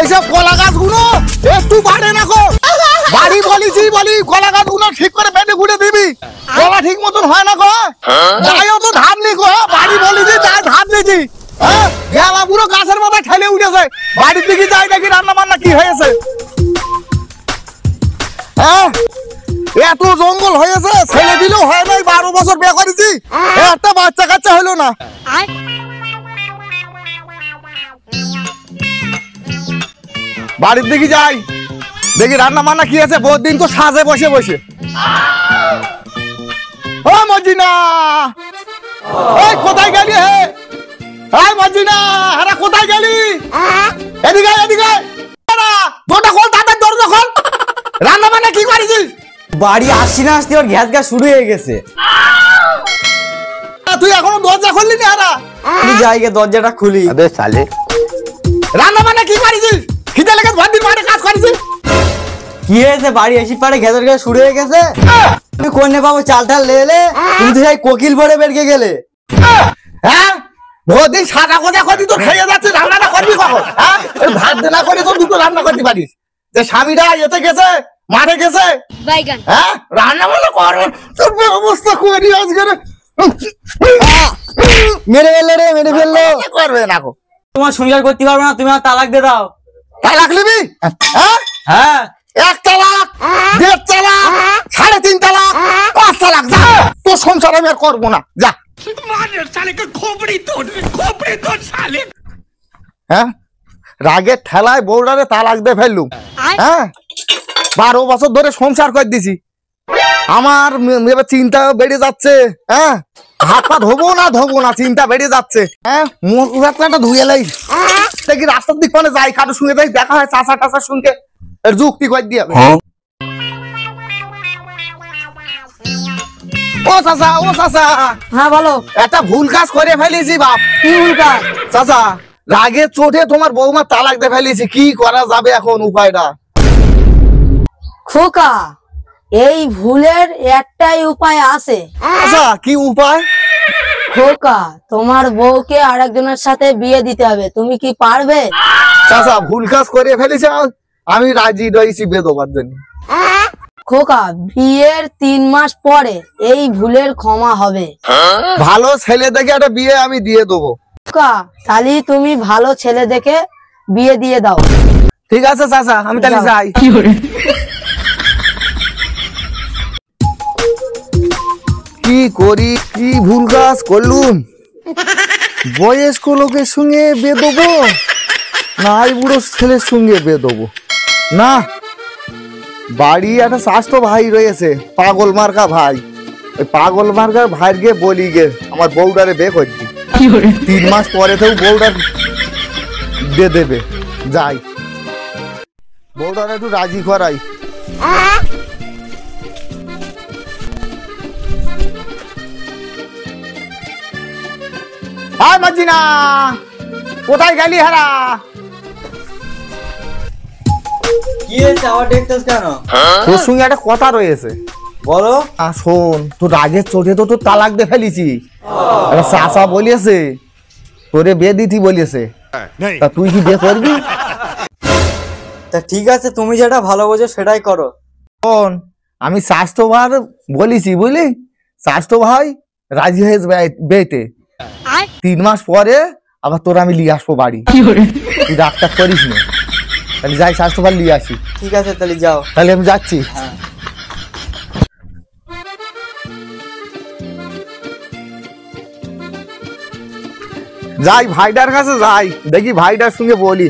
এইসব কলা গাছগুলো একটু বাড়ে না গো। বাড়ি বলিছি বলি কলা গাছগুলো ঠিক করে বেঁধে ঘুরে দিবি, কলা ঠিক মতন হয় না গো। যাইও তো ধান নি গো, বাড়ি বলিছি তাই ধান নিছি। গেলা পুরো গাছের মাথায় ঠেলে উঠেছে, বাড়ির দিকে যাই দেখি রান্না বান্না কি হয়েছে। এত জঙ্গল হয়েছে, ছেলে দিলেও হয় নাই, 12 বছর বিয়ে করেছি, একটা বাচ্চা কাচ্চা হলো না। বাড়ির দিকে যাই দেখি রান্না বান্না কি আছে। বহুত দিন তো সাজে বসে বসে। ও মজিনা, এই কোথায় গেলি হে? এই মজিনা, আরে কোথায় গেলি? এদিকে এদিকে, দরজা খোল, তাড়াতাড়ি দরজা খোল। রান্না বান্না কি করেছিস? বাড়ি আসছি না আসতে ওর গ্যাস গ্যাস শুরু হয়ে গেছে। তুই এখনো দরজা খুললি না? হারা আমি যাই গে দরজাটা খুলি। আবে সালে, রান্না বান্না কি করেছিস? খিদে লেগে ভাত দিন মাঠে কাজ করেছিস? কি হয়েছে? বাড়ি এসে পারে গ্যাস গ্যাস শুরু হয়ে গেছে। তুমি কোনে পাবো চাল টাল লেলে? তুমি তো সেই কোকিল ভরে বেরকে গেলে। হ্যাঁ, বহুদিন সাদা কোজা করি তো খেয়ে যাচ্ছে, রান্নাটা করবি কখন? হ্যাঁ, ভাত দেনা করে তো দুটো রান্না করতে পারিস। যে স্বামীরা এতে গেছে, মাঠে গেছে, হ্যাঁ রান্না বান্না কর। তোর অবস্থা করি আজকে মেরে ফেললো রে, মেরে ফেললো। করবে না গো, তোমার সংসার করতে পারবো না, তুমি আমার তালাক দিয়ে দাও। তালাক নিবি? হ্যাঁ হ্যাঁ, 1 তালাক, 1.5 তালাক, 3.5 তালাক, 5 তালাক। যা, তোর সংসার আমি আর করবো না, যা। হ্যাঁ, রাগের ঠেলায় বউডারে তালাক দিয়ে ফেললুম। হ্যাঁ, 12 বছর ধরে সংসার করে দিছি, আমার এবার চিন্তা বেড়ে যাচ্ছে। হ্যাঁ, হাত পা ধোবো না চিন্তা বেড়ে যাচ্ছে। হ্যাঁ, মুখ একটা ধুয়ে লাই দেখি রাস্তার দিক মানে যাই, কারোর সঙ্গে যাই দেখা হয়, চাষা টাচার সঙ্গে যুক্তি করে দিয়ে। ও চাচা, ও চাচা। হ্যাঁ বলো। একটা ভুল কাজ করে ফেলেছি বাপ। কি ভুল কাজ? চাচা, রাগে চোটে তোমার বৌমা তালাক দিয়ে ফেলেছি, কি করা যাবে এখন উপায়টা? খোকা, এই ভুলের একটাই উপায় আছে। আচ্ছা, কি উপায়? খোকা, তোমার বউকে আরেকজনের সাথে বিয়ে দিতে হবে, তুমি কি পারবে? চাচা, ভুল কাজ করে ফেলেছি, আমি রাজি রয়েছি বেদবার জন্য। খোকা, বিয়ের 3 মাস পরে এই ভুলের ক্ষমা হবে। ভালো ছেলে দেখে একটা বিয়ে আমি দিয়ে দেবো। খোকা, তাহলে তুমি ভালো ছেলে দেখে বিয়ে দিয়ে দাও। ঠিক আছে চাচা, আমি তাহলে যাই। কি করি, কি ভুল কাজ করলুম? বয়স্ক লোকের সঙ্গে বিয়ে দেবো না এই বুড়ো ছেলের সঙ্গে বিয়ে দেবো? না, বাড়ি একটা স্বাস্থ্য ভাই রয়েছে, পাগল মার্কা ভাই। ওই পাগল মার্কার ভাইয়ের গিয়ে বলি গে আমার বউডারে বিয়ে করছি, 3 মাস পরে তো বউডার দিয়ে দেবে। যাই, বউডারে একটু রাজি করাই। হাই মাজিনা, কোথায় গেলি? হারা কি হয়েছে? আবার দেখতেছ কেন? তোর সঙ্গে একটা কথা রয়েছে। বলো। শোন, তোর রাগের চোটে তো তোর তালাক দিয়ে ফেলিছি। চাচা বলিয়েছে তোরে বিয়ে দিতি বলিয়েছে, তা তুই কি বিয়ে করবি? তা ঠিক আছে, তুমি যেটা ভালো বোঝো সেটাই করো। শোন, আমি স্বাস্থ্য ভাই বলিছি বুঝলি, স্বাস্থ্য ভাই রাজি হয়ে বিয়েতে। 3 মাস পরে আবার তোর আমি নিয়ে আসবো বাড়ি, তুই ডাক্তার করিস না। তাহলে যাই, স্বাস্থ্য ভাই নিয়ে আসি। ঠিক আছে, তাহলে যাও। তাহলে আমি যাচ্ছি। যাই ভাইটার কাছে যাই, দেখি ভাইটার সঙ্গে বলি।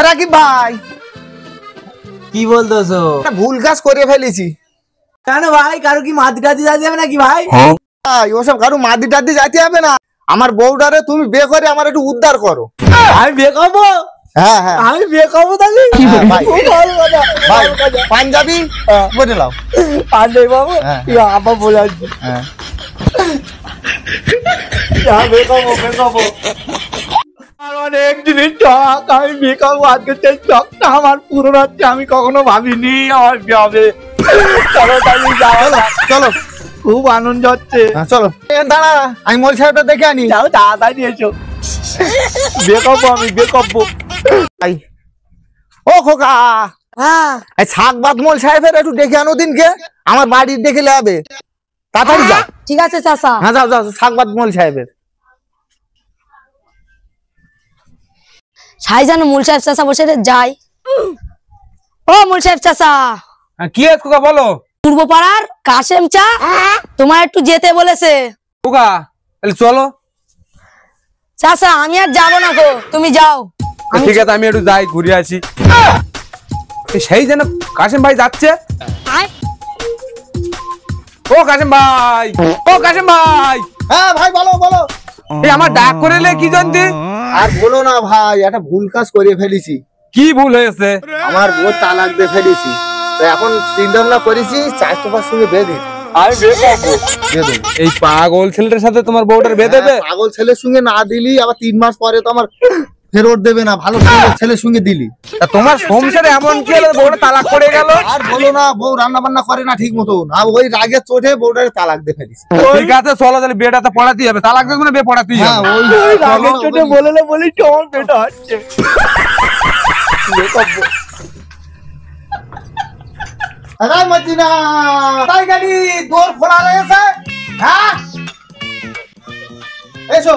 রাকিব ভাই, কি বলতেছো? ভুল কাজ করে ফেলেছি। কেন ভাই? কারো কি মাটি টাটি যাতে যাবে নাকি ভাই? ওসব কারো মাদি টাদি যাইতে হবে না। আমার বউডারে তুমি বিয়ে করে আমার একটু উদ্ধার করো। আমি বিয়ে করবো? হ্যাঁ হ্যাঁ, আমি বিয়ে করবো তাহলে? ভাই পাঞ্জাবি বলে নাও। পাঞ্জাবি বাবু আবার বলে আসবো। হ্যাঁ, বিয়ে করবো, বিয়ে করবো। অনেক জিনিস শখ, আমি বিয়ে করবো। আজকে সেই শখটা আমার পূরণ হচ্ছে, আমি কখনো ভাবিনি আমার বিয়ে হবে। চলো তাহলে যাও, চলো, খুব আনন্দ হচ্ছে। চলো দাঁড়া, আমি মোল সাহেবটা দেখে আনি। যাও তাড়াতাড়ি এসো। বিয়ে করবো আমি, বিয়ে করবো। ও খোকা, হ্যাঁ এই শাকবাদ মোল সাহেবের একটু ডেকে আনো দিনকে, আমার বাড়ির ডেকে যাবে, তাড়াতাড়ি যাও। ঠিক আছে চাচা। হ্যাঁ যাও যাও, শাকবাদ মোল সাহেবের। শাহজাহান মুল সাহেব চাচা বসে রে, যাই। ও মুল সাহেব চাচা, কি আছে খোকা বলো? পূর্ব পাড়ার কাশেম চা তোমার একটু যেতে বলেছে। খোকা তাহলে চলো। চাচা আমি আর যাবো না গো, তুমি যাও। ঠিক আছে আমি একটু যাই, ঘুরে আসি। সেই যেন কাশেম ভাই যাচ্ছে। ও কাশেম ভাই, ও কাশেম ভাই, হ্যাঁ ভাই বলো বলো। এই আমার ডাক করে এলে কি জানতে? আর বলো না ভাই, একটা ভুল কাজ করে ফেলেছি। কি ভুল হয়েছে? আমার বউ তালাক দিয়ে ফেলেছি, তো এখন চিন্তা ভাবনা করেছি চাষটোপার সঙ্গে বেঁধে আমি বিয়ে করবো। এই পাগল ছেলেটার সাথে তোমার বউটার বেঁধে দেবে? পাগল ছেলের সঙ্গে না দিলি আবার 3 মাস পরে তো আমার ফেরত দেবে না, ভালো ছেলের সঙ্গে দিলি। তা তোমার সংসারে এমন কি হলো বউটা তালাক করে গেল? আর বলো না, বউ রান্না বান্না করে না ঠিক মতন, আর ওই রাগে চোটে বউটারে তালাক দিয়ে ফেলিস। ঠিক আছে চলো তাহলে, বিয়েটা তো পড়াতেই হবে। তালাক দেবে না, বিয়ে পড়াতেই হ্যাঁ হবে। ওই রাগের চোটে বলে না বলেই তো আমার বেটা হচ্ছে। বিয়ে করবো। আরে মদিনা তাই গাড়ি দোর খোলা রয়েছে। হ্যাঁ এসো,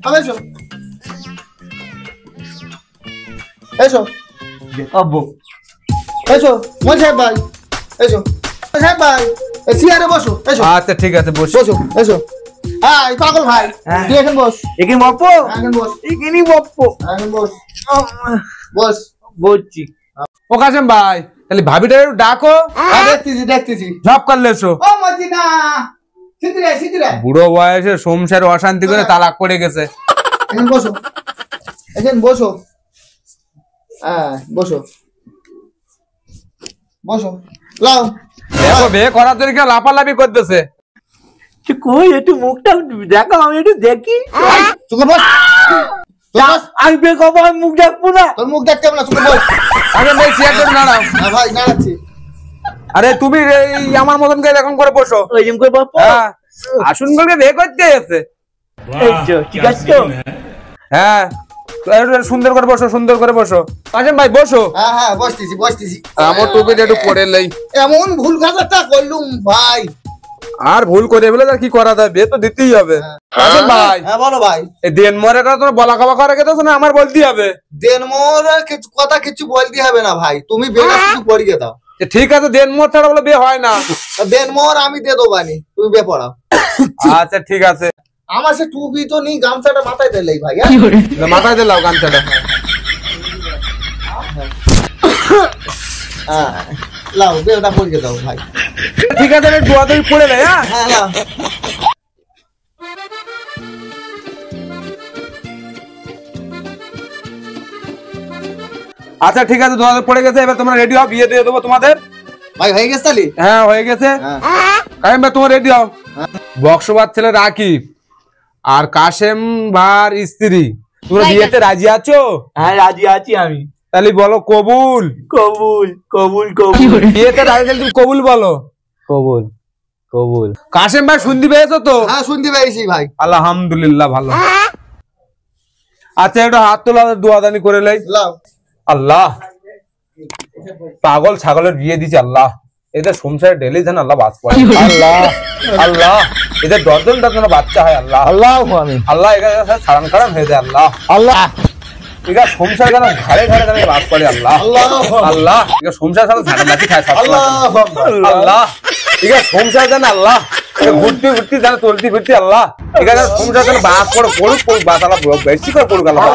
আবে এসো, এসো বিয়ে করবো। এসো মোল সাহেব ভাই, এসো মোল সাহেব ভাই, চেয়ারে বসো, এসো আচ্ছা ঠিক আছে বসে। বসো এসো। হ্যাঁ এই পাগল ভাই, তুই এখন বস, এখানে বাপ্পো, এখন বস, এখানে বাপ্পো। এখন বস, বস। বলছি। ও কাশেম ভাই তাহলে ভাবিটা একটু ডাকো। দেখতেছি দেখতেছি। সব করলে এসো। ও মদিনা সিদ্দিরে সিদ্দিরে, বুড়ো বয়সে সংসারে অশান্তি করে তালাক করে গেছে। এখন বসো, এখন বসো, হ্যাঁ বসো বসো, লাও দেখো বিয়ে করার জন্য কেউ লাফালাফি করতেছে। তুই কই একটু মুখটা দেখো, আমি একটু দেখি। চুকে বস, চুকে বস। আমি বিয়ে করবো, আমি মুখ দেখবো না। তোর মুখ দেখতে হবে না, চুকে বস। আরে ভাই চেয়ার করে দাঁড়াও। হ্যাঁ ভাই দাঁড়াচ্ছি। আরে তুমি এই আমার মতন করে এরকম করে বসো। ওই রকম করে বাপ্পো। হ্যাঁ আসুন বলকে বিয়ে করতে এসে। এই তো, ঠিক আছে তো? হ্যাঁ একটু সুন্দর করে বসো, সুন্দর করে বসো। কাশেম ভাই বসো। হ্যাঁ হ্যাঁ বসতেছি বসতেছি। আমার টুপিটা একটু পরে নেই। এমন ভুল কাজটা করলুম ভাই। আর ভুল করে বলে আর কি করা যায়, বিয়ে তো দিতেই হবে। কাশেম ভাই হ্যাঁ বলো ভাই। এই দেন মরে কথা তোমার বলা খাওয়া করে গেছো না, আমার বলতেই হবে। দেন মোর কথা কিছু বলতে হবে না ভাই, তুমি বেলা শুধু পড়িয়ে দাও। ঠিক আছে দেন মোর ছাড়া বলে বিয়ে হয় না। দেন মোর আমি দিয়ে দেবো বানি, তুমি বে পড়াও। আচ্ছা ঠিক আছে, আমার সে টুপি তো নেই, গামছাটা মাথায় দিলেই ভাই। মাথায় দিলাও গামছাটা। হ্যাঁ লাও বেলটা পড়িয়ে দাও ভাই। ঠিক আছে আমি দোয়া দই পড়ে নেই। হ্যাঁ হ্যাঁ লাও। আচ্ছা ঠিক আছে দোয়া দই পড়ে গেছে, এবার তোমরা রেডি হও, বিয়ে দিয়ে দেবো তোমাদের। ভাই হয়ে গেছে তালি? হ্যাঁ হয়ে গেছে। হ্যাঁ কাশেম ভাই তোমার রেডি হও। বক্সবার ছেলে রাকিব আর কাশেম ভার স্ত্রী, তোমরা বিয়েতে রাজি আছো? হ্যাঁ রাজি আছি আমি। তাহলে বলো কবুল। কবুল কবুল কবুল। বিয়েতে রাজি থাকলে তুমি কবুল বলো। কবুল কবুল। কাশেম ভাই শুনতে পেয়েছো তো? হ্যাঁ শুনতে পেয়েছি ভাই। আলহামদুলিল্লাহ ভালো। আচ্ছা একটু হাত তোলা, দোয়াদানি করে লাই। লাও। আল্লাহ পাগল ছাগলের বিয়ে দিচ্ছে আল্লাহ, এদের সংসারে ডেলি যেন আল্লাহ বাদ পড়ে। আল্লাহ আল্লাহ এদের দশজনটা যেন বাচ্চা হয় আল্লাহ। আল্লাহ আমিন। আল্লাহ এখানে ছাড়ান খারান হয়ে যায় আল্লাহ। আল্লাহ এরা সংসার যেন ঘাড়ে ঘাড়ে যেন বাদ পড়ে আল্লাহ। আল্লাহ আল্লাহ এরা সংসার যেন ঝাড়া লাঠি খায় সব আল্লাহ আল্লাহ। এরা সংসার যেন আল্লাহ ঘুরতে ঘুরতে যেন চলতে ফিরতে আল্লাহ, এখানে সংসার যেন বাদ পড়ে পড়ুক পড়ুক বাদ আল্লাহ বেশি করে পড়ুক আল্লাহ।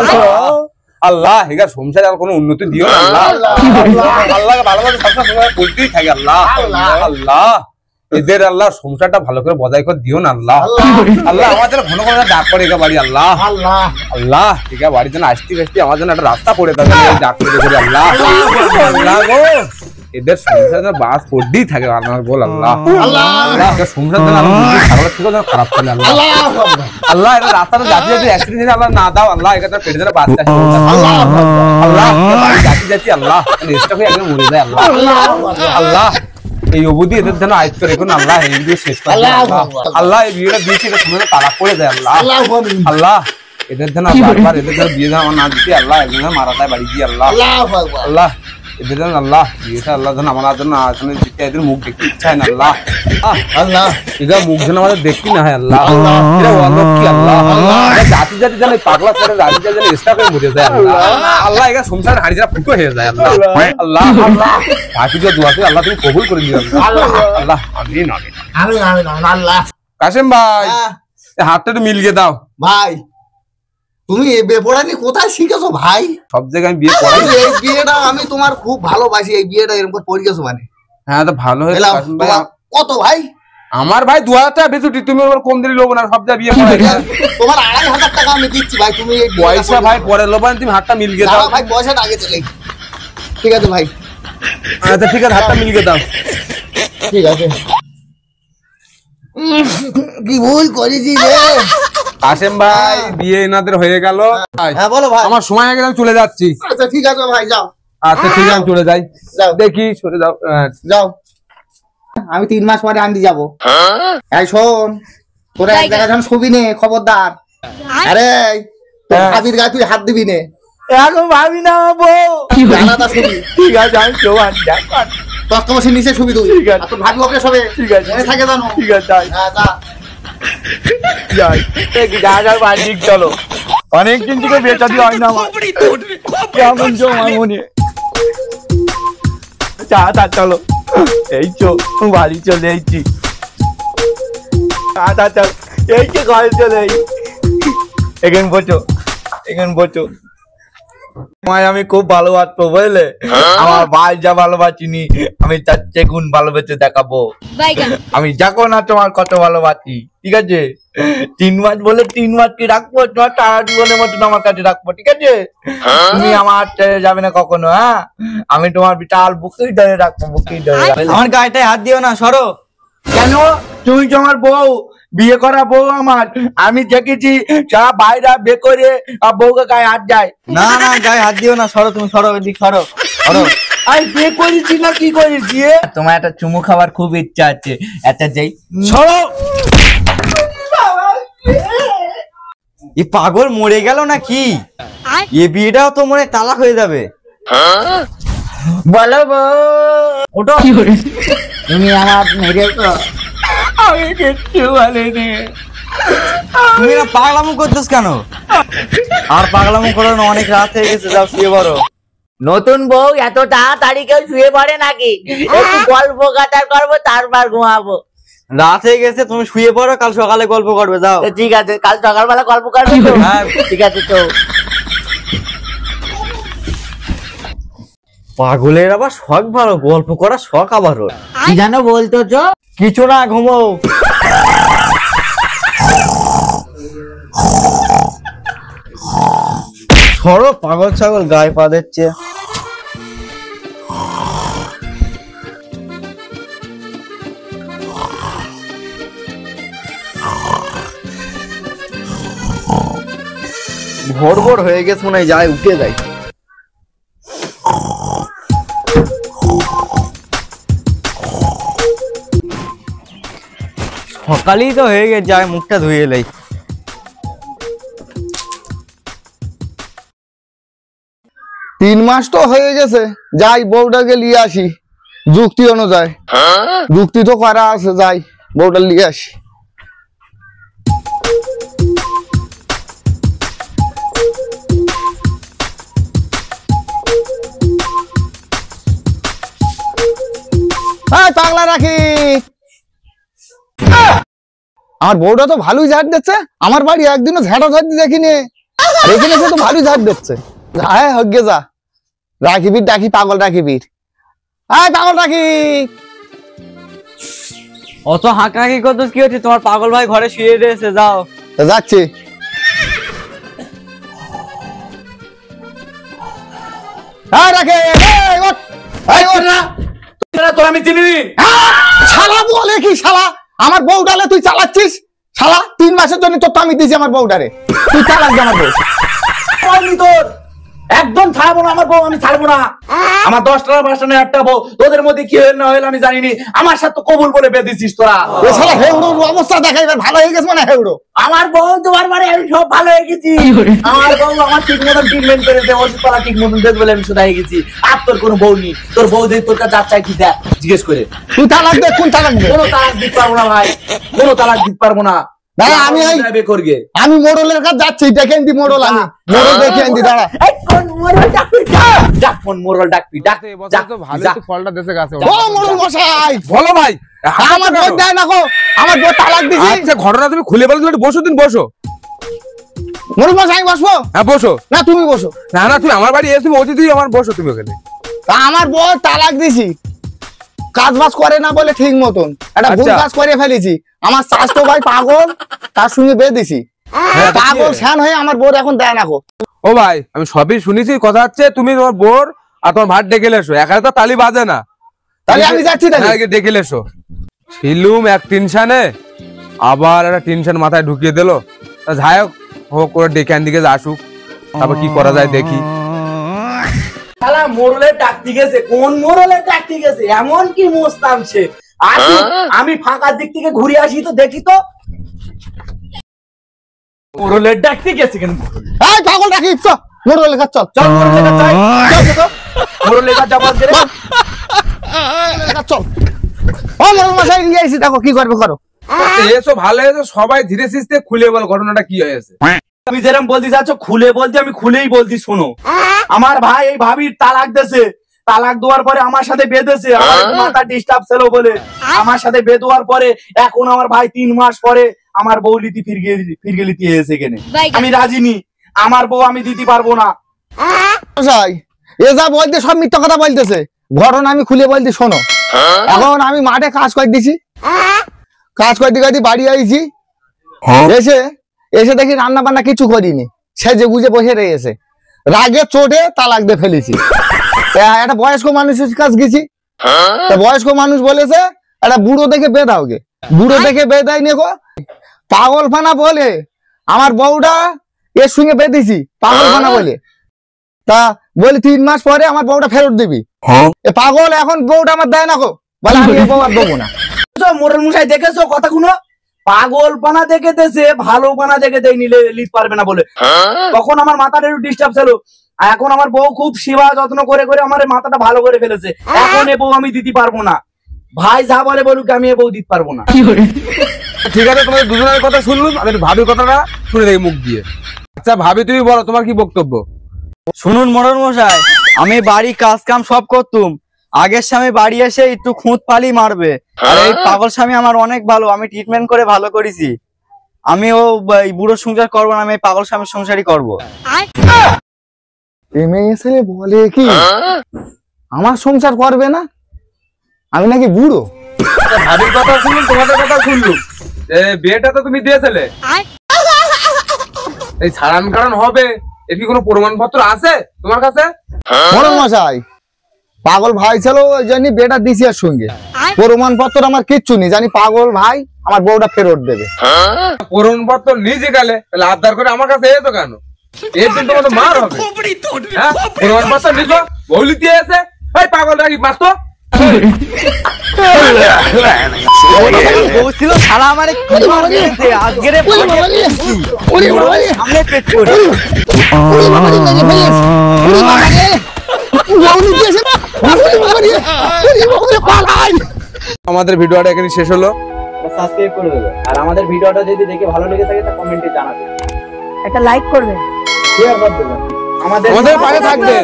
আল্লাহ এখানে সংসারে আর কোনো উন্নতি দিও না আল্লাহ। আল্লাহকে ভালোভাবে সবসময় বলতেই থাকি আল্লাহ। আল্লাহ এদের আল্লাহ সংসারটা ভালো করে বজায় করে দিও না আল্লাহ। আল্লাহ আমাদের ঘন ঘন ডাক পড়ে এগা বাড়ি আল্লাহ। আল্লাহ এগা বাড়ির জন্য আসতে আসতে আমার জন্য একটা রাস্তা পড়ে থাকে ডাক করে করে আল্লাহ। আল্লাহ গো এদের সংসারে বাস পড়তেই থাকে আমার বল আল্লাহ। আল্লাহ এদের সংসার যেন ছাগলের থেকে যেন খারাপ চলে আল্লাহ। আল্লাহ এটা রাস্তাটা যাতে যাতে অ্যাক্সিডেন্ট আল্লাহ না দাও আল্লাহ, এখানে পেটে যেন বাচ্চা আল্লাহ যাতে যাতে আল্লাহ রেস্টটা হয়ে একদম মরে যায় আল্লাহ। আল্লাহ এই অবধি এদের যেন আয়ত্ত রেখুন আল্লাহ, এই ভিডিও শেষ করে আল্লাহ। এই ভিডিওটা দিয়েছি এটা শুনে তালাক করে যায় আল্লাহ। আল্লাহ এদের যেন বারবার এদের যেন বিয়ে আমার না দিতে আল্লাহ, এদের যেন মারা যায় বাড়ি দিয়ে আল্লাহ, আল্লাহ এদের যেন আল্লাহ বিয়েটা আল্লাহ যেন আমার জন্য আসলে এদের মুখ দেখতে ইচ্ছা হয় না আল্লাহ, আল্লাহ এদের মুখ যেন আমাদের দেখতে না হয় আল্লাহ, এরা অলোক কি আল্লাহ, জাতি জাতি যেন পাগলা করে জাতি জাতি যেন এক্সট্রা করে মরে যায় আল্লাহ, আল্লাহ এরা সংসার হাড়ি যারা ফুটো হয়ে যায় আল্লাহ, আল্লাহ আল্লাহ বাকি যে দোয়া আল্লাহ তুমি কবুল করে দিও আল্লাহ, আল্লাহ আমিন আমিন আল্লাহ। কাসেম ভাই হাতটা একটু মিলিয়ে দাও ভাই তুমি এই বেপরানি কোথায় শিখেছো ভাই? সব জায়গায় আমি বিয়ে করাই। এই বিয়েটা আমি তোমার খুব ভালোবাসি, এই বিয়েটা এরকম করে পড়ে গেছো মানে। হ্যাঁ তো ভালো হয়েছে এলাম, কাসেম ভাই। তোমার কত ভাই? আমার ভাই 2000 টাকা বেচুটি, তুমি আমার কম দিলে লোবো না, সব জায়গায় বিয়ে করাই। তোমার 2500 টাকা আমি দিচ্ছি ভাই, তুমি এই বিয়েটা পয়সা করে ভাই দাও। পরে লোবো না, তুমি হাতটা মিলিয়ে দাও। না ভাই পয়সাটা আগে চলে। ঠিক আছে ভাই, আচ্ছা ঠিক আছে হাতটা মিলিয়ে দাও। ঠিক আছে। কি ভুল করেছি রে? কাসেম ভাই বিয়ে এনাদের হয়ে গেল। হ্যাঁ বলো ভাই। আমার সময় হয়ে গেলে আমি চলে যাচ্ছি। আচ্ছা ঠিক আছে ভাই, যাও আচ্ছা ঠিক আছে আমি চলে যাই। যাও। দেখি সরে যাও। যাও, আমি 3 মাস পরে আন্টি যাবো। এই শোন, তোরা এক জায়গায় যখন ছবি নে খবরদার। আরে তোর ভাবির গায়ে তুই হাত দিবি নে, এখন ভাবি না বউ। আলাদা ছবি। ঠিক আছে আমি জোয়ান দেখান। তক্তমসির নিচে ছবি তুই। ঠিক আছে। আর তোর ভাবি ওকে সবে ঠিক আছে। মনে থাকে জানো? ঠিক আছে যাই হ্যাঁ যা। যাই যা যা বাড়ি চলো, অনেকদিন থেকে বেচা দিয়ে হয় না আমার, কেমন জমামনি। চা চলো, এই চো বাড়ি চলে এসছি। চল এই যে ঘরে চলে এখানে বসো, এখানে বসো। তোমায় আমি খুব ভালোবাসবো বুঝলে, আমার ভাই যা ভালোবাসিনি আমি তার চেগুন ভালোবেসে দেখাবো। আমি দেখো না তোমার কত ভালোবাসি, ঠিক আছে? 3 মাস বলে 3 মাস কি রাখবো, তোমার সারা জীবনের মতন আমার কাছে রাখবো, ঠিক আছে? তুমি আমার ছেড়ে যাবে না কখনো, হ্যাঁ? আমি তোমার বিশাল বুকেই ধরে রাখবো, বুকেই ধরে রাখবো। আমার গায়েটায় হাত দিও না, সরো। কেন? তুমি তো আমার বউ, বিয়ে করা বউ আমার। আমি দেখেছি সারা বাইরা বে করে বউকে গায়ে হাত যায়। না না, গায়ে হাত দিও না, সরো তুমি, সরো এদিক, সরো সরো। আমি বিয়ে করেছি না কি করেছি? তোমার একটা চুমু খাবার খুব ইচ্ছা আছে, একটা যাই। সরো। এ পাগল মরে গেল নাকি? এ বিয়েটাও তো মনে হয় তালাক হয়ে যাবে। বলো বউ, ওটা তুমি আমার মেরে তো আমি কিচ্ছু বলিনি। তুমি না পাগলামো করতেছ কেন? আর পাগলামো করো না, অনেক রাত হয়ে গেছে, যাও শুয়ে পড়ো। নতুন বউ এত তাড়াতাড়ি কেউ শুয়ে পড়ে নাকি? একটু গল্প কথা করবো তারপর ঘুমাবো। রাত হয়ে গেছে, তুমি শুয়ে পড়ো, কাল সকালে গল্প করবে, যাও। তো ঠিক আছে, কাল সকালবেলা গল্প করবো তো? হ্যাঁ। ঠিক আছে তো। পাগলের আবার শখ ভালো, গল্প করার শখ আবার ওর। কি জানো বলতো চো? কিছু না, ঘুমো। সরো পাগল ছাগল, গায়ে পা দিচ্ছে। ভোর ভোর হয়ে গেছে মনে হয়, যাই উঠে যাই। সকালেই তো হয়ে গেছে, যাই মুখটা ধুয়ে এলাই। 3 মাস তো হয়ে গেছে, যাই বউটাকে নিয়ে আসি যুক্তি অনুযায়ী। যুক্তি তো করা আছে, যাই বউটা নিয়ে আসি। পাগলা রাখি, আমার বউটা তো ভালোই ঝাড় দিচ্ছে। আমার বাড়ি একদিনও ঝাঁটা ঝাড় দেখিনি, আর এখানে সে তো ভালোই ঝাড় দিচ্ছে। হ্যাঁ হগে যা, রাখিবির ডাকি, পাগল রাখিবির। হ্যাঁ পাগল রাখি। অত হাঁকাহাঁকি করতেছ কি হচ্ছে? তোমার পাগল ভাই ঘরে শুয়ে রয়েছে, যাও। যাচ্ছি। হ্যাঁ রাখে, তোর আমি চিনি। শালা বলে কি শালা? আমার বউটালে তুই চালাচ্ছিস শালা? 3 মাসের জন্য তোর তো আমি দিয়েছি আমার বউটারে, তুই চালাক আমার বউ। তোর একদম ছাড়বো না আমার বউ, আমি ছাড়বো না। আমার 10টা 5টা না 8টা বউ, তোদের মধ্যে কি হইল না হইল আমি জানিনি, আমার সাথে কবুল বলে বেঁধেছিস তোরা। এ শালা হেউড়োর অবস্থা দেখা এবার ভালো হয়ে গেছে মানে হেউড়ো। আমার বউ তোমার বাড়ি আমি সব ভালো হয়ে গেছি। আমার বউ আমার ঠিক মতন ট্রিটমেন্ট করেছে, ওষুধ পালা ঠিক মতন দেখ বলে আমি শুধাই গেছি। আর তোর কোনো বউ নেই, তোর বউ যে তোর কাছে যা চাই কি দেখ জিজ্ঞেস করে। তুই তালাক দে, কোন তালাক দে? কোনো তালাক দিতে পারবো না ভাই, কোনো তালাক দিতে পারবো না। দাঁড়া, আমি করবে আমি মোড়লের কাছে যাচ্ছি, দেখে আনতি মোড়ল, আমি মোড়ল দেখে আনতি। দাঁড়া, এই কোন মোড়ল ডাকবি? ডাক কোন মোড়ল ডাকবি, ডাক ডাক ভালো তো ফলটা দেশে গাছে ও মোড়ল মশাই, বলো ভাই। আমার বউ দেয় না গো, আমার বউ তালাক দিছি। আচ্ছা ঘটনা তুমি খুলে বলো, তুমি একটু বসো, দিন বসো। মোড়ল মশাই আমি বসবো? হ্যাঁ বসো। না তুমি বসো। না না তুমি আমার বাড়ি এসে তুমি অতিথি, আমার বসো তুমি ওখানে। তা আমার বউ তালাক দিছি, কাজ বাজ করে না বলে ঠিক মতন একটা ভুল আচ্ছা। কাজ করে ফেলেছি। আমার স্বাস্থ্য ভাই পাগল, তার সঙ্গে বেঁধে দিছি। হ্যাঁ, পাগল দেখি। শ্যান হয়ে আমার বউ এখন দেয় না গো। ও ভাই আমি সবই শুনেছি, কথা হচ্ছে তুমি তোমার বোর আর তোমার ভাত ডেকে এসো, এখানে তো তালি বাজে না। তাহলে আমি যাচ্ছি, তাহলে হ্যাঁ, ডেকে এসো। ছিলুম এক টেনশনে, আবার একটা টেনশন মাথায় ঢুকিয়ে দিল। যাই হোক করে ডেকে আন দিকে আসুক, তারপর কি করা যায় দেখি। শালা মোড়লের ডাকতে গেছে, কোন মোড়লের ডাকতে গেছে, এমন কি মোস্তান সে। আসুক, আমি ফাঁকার দিক থেকে ঘুরে আসি তো দেখি তো মোড়লের ডাকতে গেছে কেন। এই পাগল রাখি, চল মোড়লের কাছে চল। চল মোড়লের কাছে যাই, চল তো মোড়লের কাছে যাবো আজকে রে। চল, ও মোড়ল মশাই নিয়ে আইছি, দেখো কি করবে করো। এসো ভালো হয়েছে, সবাই ধীরে সিস্তে খুলে বল ঘটনাটা কি হয়েছে। তুমি যেরকম বলতে চাচ্ছ খুলে বলতে, আমি খুলেই বলছি। শোনো, আমার ভাই এই ভাবির তালাক দিয়েছে, তালাক দেওয়ার পরে আমার সাথে বেঁধেছে, আমার একটু মাথা ডিস্টার্ব ছিল বলে আমার সাথে বেঁধোয়ার পরে এখন আমার ভাই 3 মাস পরে আমার বউ লিতি ফিরগে লিতি এসেছে এখানে। আমি রাজি নি, আমার বউ আমি দিতে পারবো না। মশাই এ যা বলতে সব মিথ্যা কথা বলতেছে, ঘটনা আমি খুলে বলতে শোনো। এখন আমি মাঠে কাজ করে দিছি, কাজ করতে করতে বাড়ি আইছি, এসে এসে দেখি রান্না বান্না কিছু করিনি, সেজে গুজে বসে রয়েছে। রাগে চোটে তালাক দিয়ে ফেলেছি। একটা বয়স্ক মানুষের কাজ গেছি, তা বয়স্ক মানুষ বলেছে একটা বুড়ো দেখে বেদাও গে, বুড়ো দেখে বেদাই নে গো। পাগল ফানা বলে আমার বউটা এর সঙ্গে বেঁধেছি, পাগল ফানা বলে। তা বলি 3 মাস পরে আমার বউটা ফেরত দিবি। এ পাগল এখন বউটা আমার দেয় না গো, বলে আমি এ বউ আর দেবো না। মোড়ল মশাই দেখেছো কথাগুলো, পাগল পানা দেখে দেছে, ভালো পানা দেখে দেয় নিলে লিত পারবে না বলে। তখন আমার মাথাটা একটু ডিস্টার্ব ছিল, আর এখন আমার বউ খুব সেবা যত্ন করে করে আমার মাথাটা ভালো করে ফেলেছে। এখন এ বউ আমি দিতে পারবো না, ভাই যা বলে বলুক, আমি এ বউ দিতে পারবো না। ঠিক আছে, তোমাদের দুজনের কথা শুনলাম, আমি একটু ভাবির কথাটা শুনে দেখি মুখ দিয়ে। আচ্ছা ভাবি তুমি বলো তোমার কি বক্তব্য। শুনুন মোড়ল মশাই, আমি বাড়ি কাজ কাম সব করতুম, আগের স্বামী বাড়ি এসে একটু খুঁত পালি মারবে। আর এই পাগল স্বামী আমার অনেক ভালো, আমি ট্রিটমেন্ট করে ভালো করেছি। আমি ও এই বুড়ো সংসার করবো না, আমি এই পাগল স্বামীর সংসারই করবো। মেয়ে ছেলে বলে কি আমার সংসার করবে না, আমি নাকি বুড়ো? ভাবির কথা শুনলাম, তোমাদের কথা শুনলাম, বিয়েটা তো তুমি দিয়েছিলে, এই ছাড়ান কারণ হবে, এর কি কোনো প্রমাণপত্র আছে তোমার কাছে? মোড়ল মশাই পাগল ভাই ছিল ওই জন্য বেটা দিছি এর সঙ্গে, প্রমাণপত্র আমার কিচ্ছু নেই, জানি পাগল ভাই আমার বউটা ফেরত দেবে। প্রমাণপত্র নিজে গেলে তাহলে আবদার করে আমার কাছে এতো কেন? এর জন্য তোমার তো মার হবে। হ্যাঁ, প্রমাণপত্র নিছো, বৌলি দিয়ে এসে এই পাগল রাখি মারতো। বউ ছিল শালা আমারে কি মারছে আজকেরে সামনে পেট করে। আমাদের ভিডিওটা এখানে শেষ হলো। সাবস্ক্রাইব করে দেবে, আর আমাদের ভিডিওটা যদি দেখে ভালো লেগে থাকে তা কমেন্টে জানাবে, একটা লাইক করবেন। শেয়ার করে দেবেন, আমাদের আমাদের পাশে থাকবেন।